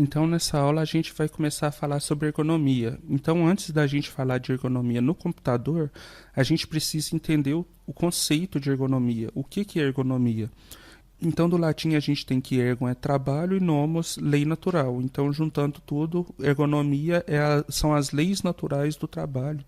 Então, nessa aula, a gente vai começar a falar sobre ergonomia. Então, antes da gente falar de ergonomia no computador, a gente precisa entender o conceito de ergonomia. O que é ergonomia? Então, do latim, a gente tem que ergon é trabalho e nomos, lei natural. Então, juntando tudo, ergonomia são as leis naturais do trabalho.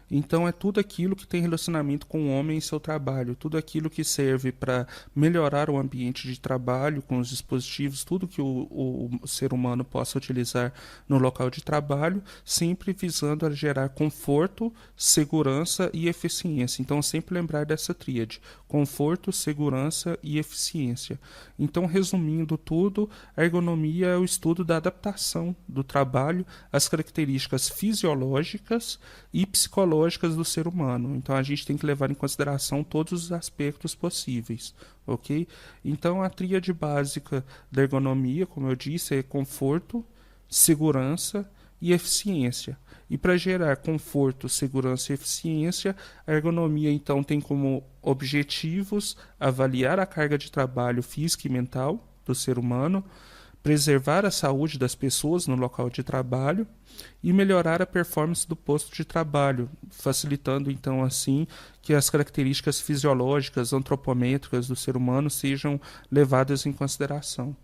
Então é tudo aquilo que tem relacionamento com o homem e seu trabalho, tudo aquilo que serve para melhorar o ambiente de trabalho com os dispositivos, tudo que o ser humano possa utilizar no local de trabalho, sempre visando a gerar conforto, segurança e eficiência. Então sempre lembrar dessa tríade: conforto, segurança e eficiência. Então, resumindo tudo, a ergonomia é o estudo da adaptação do trabalho às características fisiológicas e psicológicas do ser humano. Então a gente tem que levar em consideração todos os aspectos possíveis, ok? Então a tríade básica da ergonomia, como eu disse, é conforto, segurança e eficiência. E para gerar conforto, segurança e eficiência, a ergonomia então tem como objetivos avaliar a carga de trabalho física e mental do ser humano, preservar a saúde das pessoas no local de trabalho e melhorar a performance do posto de trabalho, facilitando então assim que as características fisiológicas, antropométricas do ser humano sejam levadas em consideração.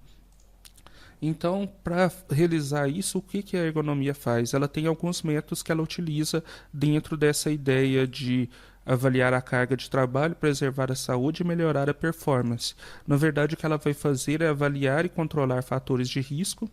Então, para realizar isso, o que a ergonomia faz? Ela tem alguns métodos que ela utiliza dentro dessa ideia de avaliar a carga de trabalho, preservar a saúde e melhorar a performance. Na verdade, o que ela vai fazer é avaliar e controlar fatores de risco.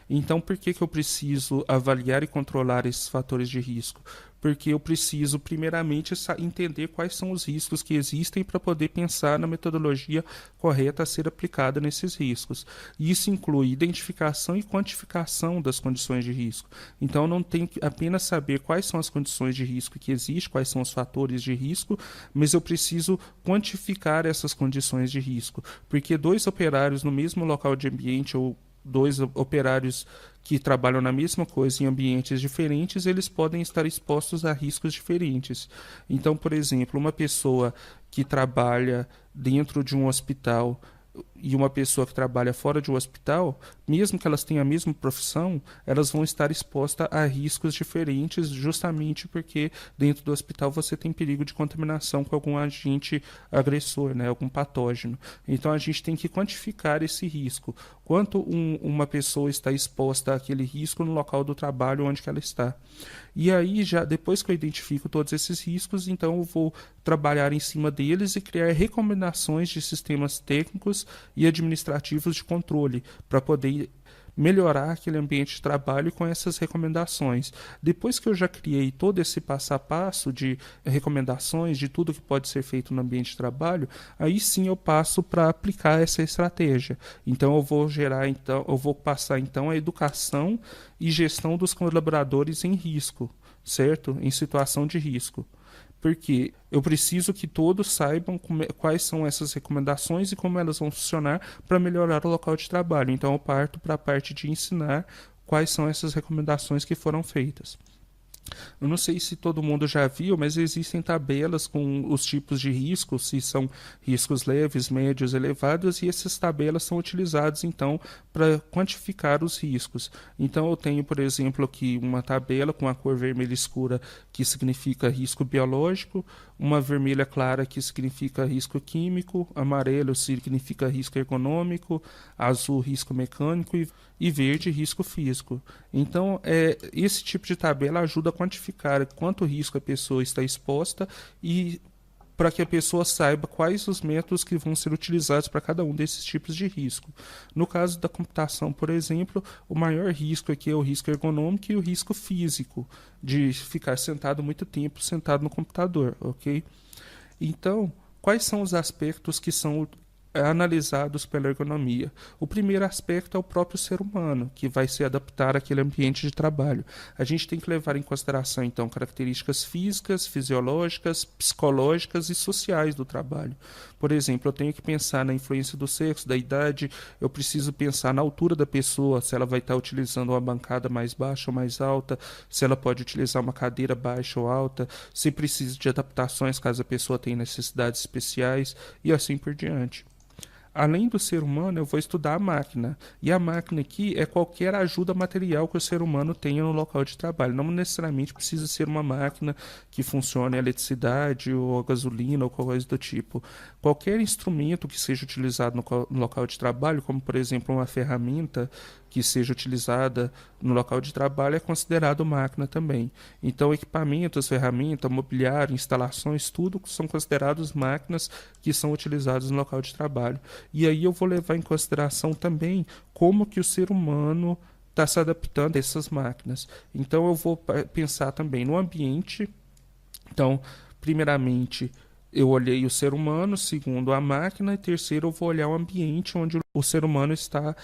Então, por que eu preciso avaliar e controlar esses fatores de risco? Porque eu preciso, primeiramente, entender quais são os riscos que existem para poder pensar na metodologia correta a ser aplicada nesses riscos. E isso inclui identificação e quantificação das condições de risco. Então, não tem que apenas saber quais são as condições de risco que existem, quais são os fatores de risco, mas eu preciso quantificar essas condições de risco. Porque dois operários no mesmo local de ambiente ou dois operários que trabalham na mesma coisa em ambientes diferentes, eles podem estar expostos a riscos diferentes. Então, por exemplo, uma pessoa que trabalha dentro de um hospital e uma pessoa que trabalha fora de um hospital, mesmo que elas tenham a mesma profissão, elas vão estar expostas a riscos diferentes, justamente porque dentro do hospital você tem perigo de contaminação com algum agente agressor, né, algum patógeno. Então a gente tem que quantificar esse risco. Quanto uma pessoa está exposta àquele risco no local do trabalho onde que ela está. E aí, já depois que eu identifico todos esses riscos, então eu vou trabalhar em cima deles e criar recomendações de sistemas técnicos e administrativos de controle para poder melhorar aquele ambiente de trabalho com essas recomendações. Depois que eu já criei todo esse passo a passo de recomendações de tudo que pode ser feito no ambiente de trabalho, aí sim eu passo para aplicar essa estratégia. Então eu vou passar então a educação e gestão dos colaboradores em risco, certo? Em situação de risco. Porque eu preciso que todos saibam quais são essas recomendações e como elas vão funcionar para melhorar o local de trabalho. Então eu parto para a parte de ensinar quais são essas recomendações que foram feitas. Eu não sei se todo mundo já viu, mas existem tabelas com os tipos de riscos, se são riscos leves, médios, elevados, e essas tabelas são utilizadas, então, para quantificar os riscos. Então, eu tenho, por exemplo, aqui uma tabela com a cor vermelha escura, que significa risco biológico, uma vermelha clara, que significa risco químico, amarelo significa risco ergonômico, azul, risco mecânico e verde, risco físico. Então, esse tipo de tabela ajuda a quantificar quanto risco a pessoa está exposta e para que a pessoa saiba quais os métodos que vão ser utilizados para cada um desses tipos de risco. No caso da computação, por exemplo, o maior risco aqui é o risco ergonômico e o risco físico, de ficar sentado muito tempo sentado no computador, ok? Então, quais são os aspectos que são analisados pela ergonomia? O primeiro aspecto é o próprio ser humano, que vai se adaptar àquele ambiente de trabalho. A gente tem que levar em consideração, então, características físicas, fisiológicas, psicológicas e sociais do trabalho. Por exemplo, eu tenho que pensar na influência do sexo, da idade, eu preciso pensar na altura da pessoa, se ela vai estar utilizando uma bancada mais baixa ou mais alta, se ela pode utilizar uma cadeira baixa ou alta, se precisa de adaptações caso a pessoa tenha necessidades especiais e assim por diante. além do ser humano, eu vou estudar a máquina. E a máquina aqui é qualquer ajuda material que o ser humano tenha no local de trabalho. Não necessariamente precisa ser uma máquina que funcione a eletricidade ou a gasolina ou coisa do tipo. Qualquer instrumento que seja utilizado no local de trabalho, como por exemplo uma ferramenta que seja utilizada no local de trabalho, é considerado máquina também. Então, equipamentos, ferramentas, mobiliário, instalações, tudo são considerados máquinas que são utilizadas no local de trabalho. E aí eu vou levar em consideração também como que o ser humano está se adaptando a essas máquinas. Então, eu vou pensar também no ambiente. Então, primeiramente, eu olhei o ser humano, segundo a máquina, e terceiro, eu vou olhar o ambiente onde o ser humano está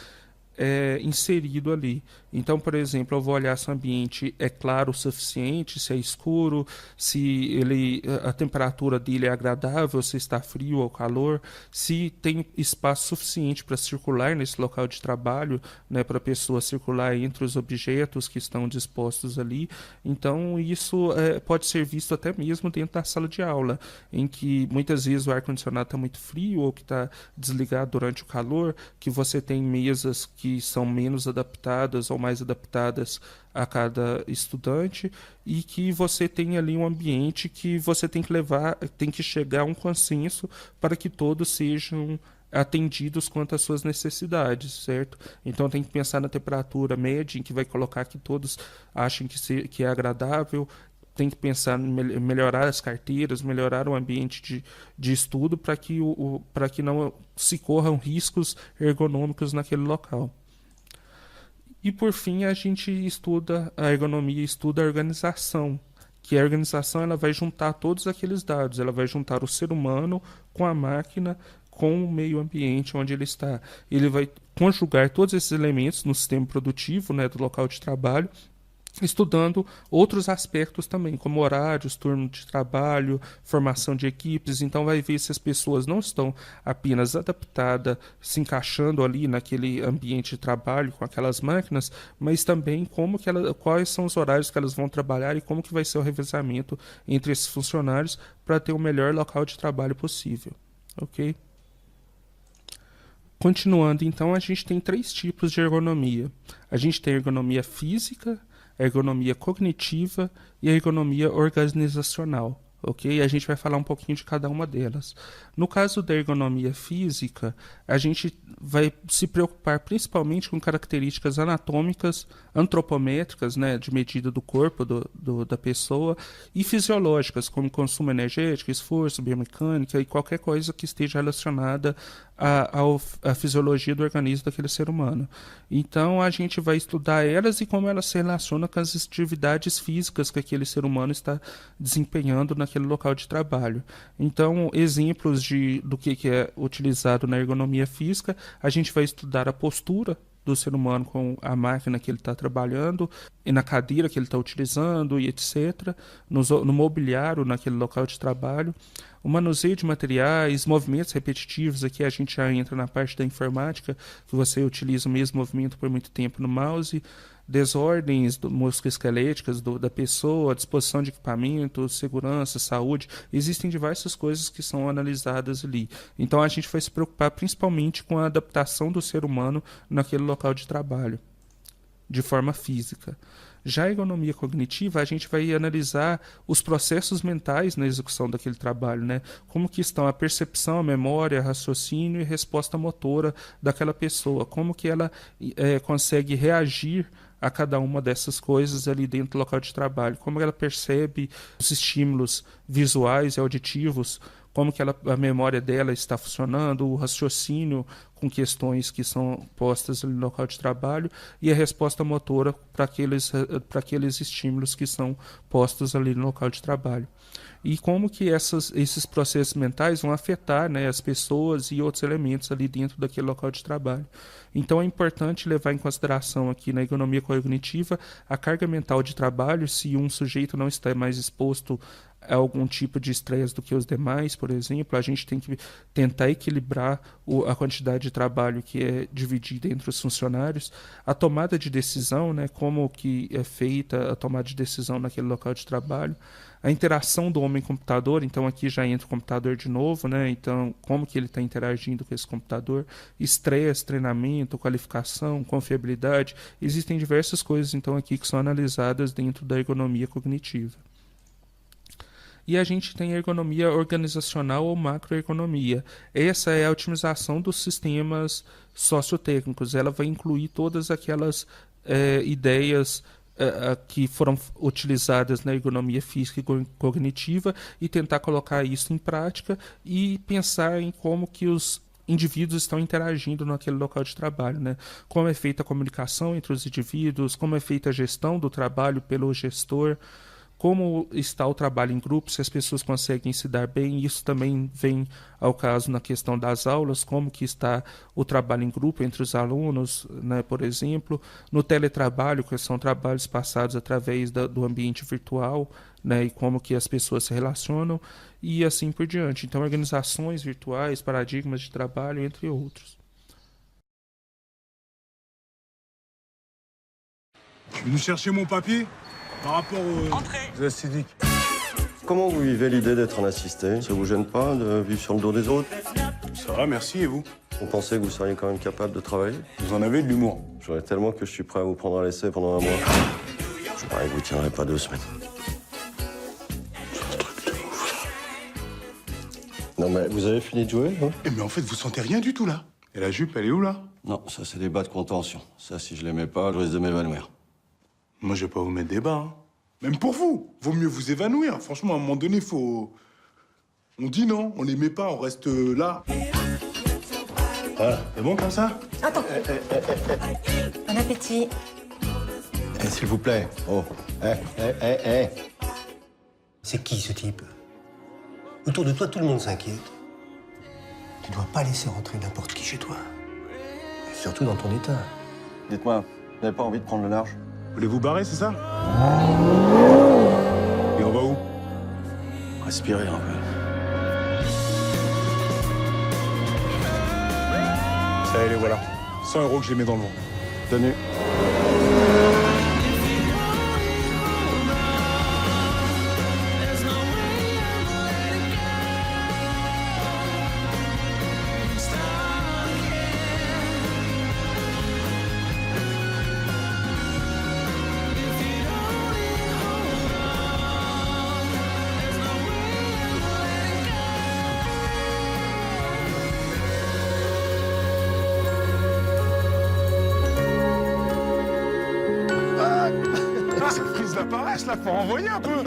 inserido ali. Então, por exemplo, eu vou olhar se o ambiente é claro o suficiente, se é escuro, se a temperatura dele é agradável, se está frio ou calor, se tem espaço suficiente para circular nesse local de trabalho, né, para a pessoa circular entre os objetos que estão dispostos ali. Então, isso pode ser visto até mesmo dentro da sala de aula, em que muitas vezes o ar-condicionado está muito frio ou que está desligado durante o calor, que você tem mesas que são menos adaptadas ou mais adaptadas a cada estudante, e que você tem ali um ambiente que você tem que chegar a um consenso para que todos sejam atendidos quanto às suas necessidades, certo? Então tem que pensar na temperatura média, em que vai colocar que todos achem que é agradável. Tem que pensar em melhorar as carteiras, melhorar o ambiente de estudo para que não se corram riscos ergonômicos naquele local. E por fim, a gente estuda a ergonomia, estuda a organização, que a organização ela vai juntar todos aqueles dados, ela vai juntar o ser humano com a máquina, com o meio ambiente onde ele está. Ele vai conjugar todos esses elementos no sistema produtivo, né, do local de trabalho, estudando outros aspectos também, como horários, turno de trabalho, formação de equipes. Então vai ver se as pessoas não estão apenas adaptadas, se encaixando ali naquele ambiente de trabalho com aquelas máquinas, mas também quais são os horários que elas vão trabalhar e como que vai ser o revezamento entre esses funcionários para ter o melhor local de trabalho possível. Ok? Continuando, então, a gente tem 3 tipos de ergonomia. A gente tem a ergonomia física, a ergonomia cognitiva e a ergonomia organizacional, ok? A gente vai falar um pouquinho de cada uma delas. No caso da ergonomia física, a gente vai se preocupar principalmente com características anatômicas, antropométricas, né, de medida do corpo da pessoa, e fisiológicas, como consumo energético, esforço, biomecânica e qualquer coisa que esteja relacionada à fisiologia do organismo daquele ser humano. Então, a gente vai estudar elas e como elas se relacionam com as atividades físicas que aquele ser humano está desempenhando naquele local de trabalho. Então, exemplos do que é utilizado na ergonomia física, a gente vai estudar a postura do ser humano com a máquina que ele está trabalhando, e na cadeira que ele está utilizando, e etc., no mobiliário, naquele local de trabalho, o manuseio de materiais, movimentos repetitivos. Aqui a gente já entra na parte da informática, que você utiliza o mesmo movimento por muito tempo no mouse, desordens musculoesqueléticas da pessoa, disposição de equipamentos, segurança, saúde. Existem diversas coisas que são analisadas ali. Então a gente vai se preocupar principalmente com a adaptação do ser humano naquele local de trabalho, de forma física. Já a ergonomia cognitiva, a gente vai analisar os processos mentais na execução daquele trabalho, né? Como que estão a percepção, a memória, raciocínio e resposta motora daquela pessoa, como que ela consegue reagir a cada uma dessas coisas ali dentro do local de trabalho, como ela percebe os estímulos visuais e auditivos, como que a memória dela está funcionando, o raciocínio com questões que são postas ali no local de trabalho e a resposta motora para aqueles estímulos que são postos ali no local de trabalho. E como que esses processos mentais vão afetar, né, as pessoas e outros elementos ali dentro daquele local de trabalho. Então é importante levar em consideração aqui na ergonomia cognitiva a carga mental de trabalho, se um sujeito não está mais exposto algum tipo de estresse do que os demais, por exemplo. A gente tem que tentar equilibrar a quantidade de trabalho que é dividida entre os funcionários. A tomada de decisão, né, como que é feita a tomada de decisão naquele local de trabalho. A interação do homem-computador, então aqui já entra o computador de novo, né? Então, como que ele está interagindo com esse computador? Estresse, treinamento, qualificação, confiabilidade. Existem diversas coisas, então, aqui que são analisadas dentro da ergonomia cognitiva. E a gente tem a ergonomia organizacional ou macroergonomia. Essa é a otimização dos sistemas sociotécnicos. Ela vai incluir todas aquelas ideias que foram utilizadas na ergonomia física e cognitiva e tentar colocar isso em prática e pensar em como que os indivíduos estão interagindo naquele local de trabalho, né? Como é feita a comunicação entre os indivíduos, como é feita a gestão do trabalho pelo gestor, como está o trabalho em grupo, se as pessoas conseguem se dar bem. Isso também vem ao caso na questão das aulas, como que está o trabalho em grupo entre os alunos, né, por exemplo, no teletrabalho, que são trabalhos passados através do ambiente virtual, né, e como que as pessoas se relacionam, e assim por diante. Então, organizações virtuais, paradigmas de trabalho, entre outros. Je suis venu chercher mon papier par rapport aux acidiques. Comment vous vivez l'idée d'être un assisté? Ça vous gêne pas de vivre sur le dos des autres? Ça va, merci, et vous? Vous pensez que vous seriez quand même capable de travailler? Vous en avez de l'humour. J'aurais tellement que je suis prêt à vous prendre à l'essai pendant un mois. Je parie que vous tiendrez pas 2 semaines. C'est un truc de ouf. Non mais vous avez fini de jouer, hein? Mais en fait, vous sentez rien du tout, là. Et la jupe, elle est où, là? Non, ça c'est des bas de contention. Ça, si je les mets pas, je risque de m'évanouir. Moi, je vais pas vous mettre des bas, hein. Même pour vous. Vaut mieux vous évanouir. Franchement, à un moment donné, faut... On dit non, on les met pas, on reste là. Voilà, c'est bon comme ça? Attends. Bon appétit. S'il vous plaît. Oh. C'est qui ce type? Autour de toi, tout le monde s'inquiète. Tu dois pas laisser rentrer n'importe qui chez toi. Surtout dans ton état. Dites-moi, vous n'avez pas envie de prendre le large? Vous voulez vous barrer, c'est ça? Et on va où? Respirez un peu. Ça y est, les voilà. 100 € que je les mets dans le vent. Tenue. Cette prise d'appareil, là, faut envoyer un peu.